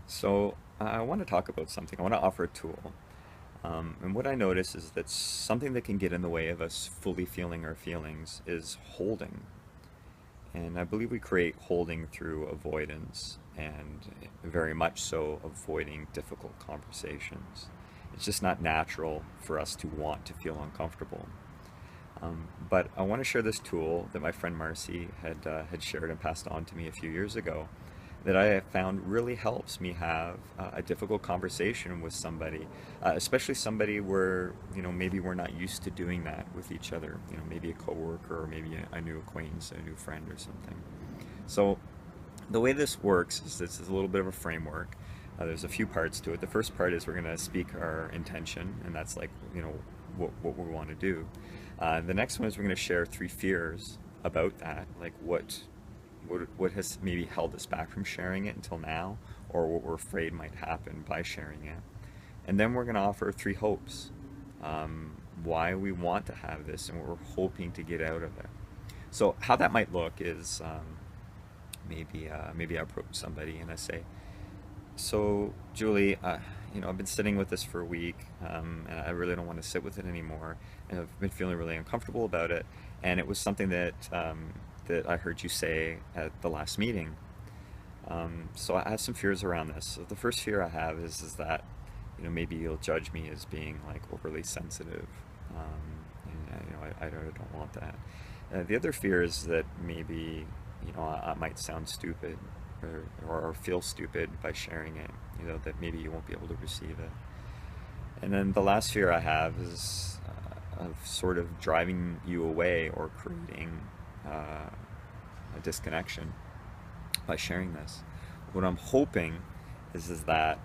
So I want to talk about something. I want to offer a tool. And what I notice is that something that can get in the way of us fully feeling our feelings is holding. And I believe we create holding through avoidance and very much so avoiding difficult conversations. It's just not natural for us to want to feel uncomfortable. But I want to share this tool that my friend Marcy had shared and passed on to me a few years ago that I have found really helps me have a difficult conversation with somebody, especially somebody where maybe we're not used to doing that with each other. Maybe a coworker or maybe a new acquaintance, a new friend or something. So the way this works is this is a little bit of a framework. There's a few parts to it. The first part is we're going to speak our intention, and that's like, what we want to do. The next one is we're going to share three fears about that, like what has maybe held us back from sharing it until now, or what we're afraid might happen by sharing it. And then we're going to offer three hopes, why we want to have this and what we're hoping to get out of it. So how that might look is maybe I approach somebody and I say, so Julie, I've been sitting with this for a week, and I really don't want to sit with it anymore, and I've been feeling really uncomfortable about it. And it was something that I heard you say at the last meeting. So I have some fears around this. So the first fear I have is that maybe you'll judge me as being like overly sensitive, and I don't want that. The other fear is that maybe I might sound stupid or feel stupid by sharing it. That maybe you won't be able to receive it. And then the last fear I have is of sort of driving you away or creating a disconnection by sharing this. What I'm hoping is that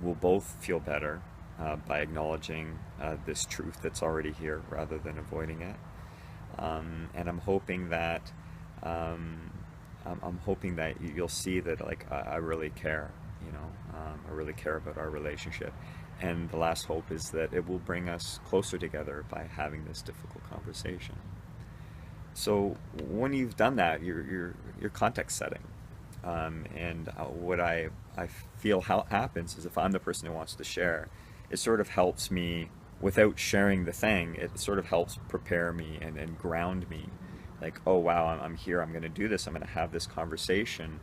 we'll both feel better by acknowledging this truth that's already here rather than avoiding it. And I'm hoping that you'll see that like I really care. I really care about our relationship. And the last hope is that it will bring us closer together by having this difficult conversation. So when you've done that, you're context setting. And what I feel how happens is if I'm the person who wants to share, it sort of helps me without sharing the thing. It sort of helps prepare me and ground me. Like, oh wow, I'm here. I'm going to do this. I'm going to have this conversation.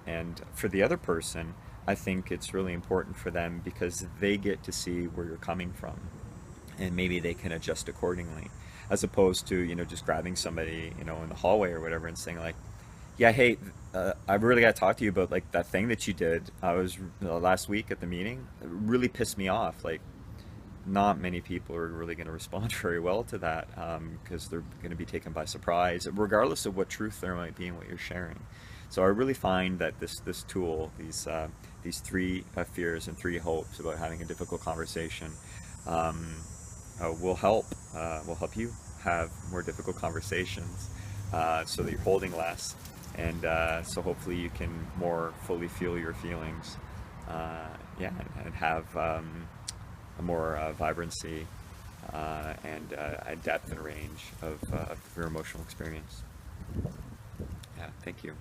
And for the other person, I think it's really important for them because they get to see where you're coming from, and maybe they can adjust accordingly, as opposed to just grabbing somebody in the hallway or whatever and saying like, yeah, hey, I really got to talk to you about like that thing that you did. I was last week at the meeting. It really pissed me off. Like, not many people are really going to respond very well to that because they're going to be taken by surprise, regardless of what truth there might be in what you're sharing. So I really find that this tool, these three fears and three hopes about having a difficult conversation, um, will help you have more difficult conversations, so that you're holding less, and so hopefully you can more fully feel your feelings, yeah, and have a more vibrancy and a depth and range of your emotional experience. Yeah, thank you.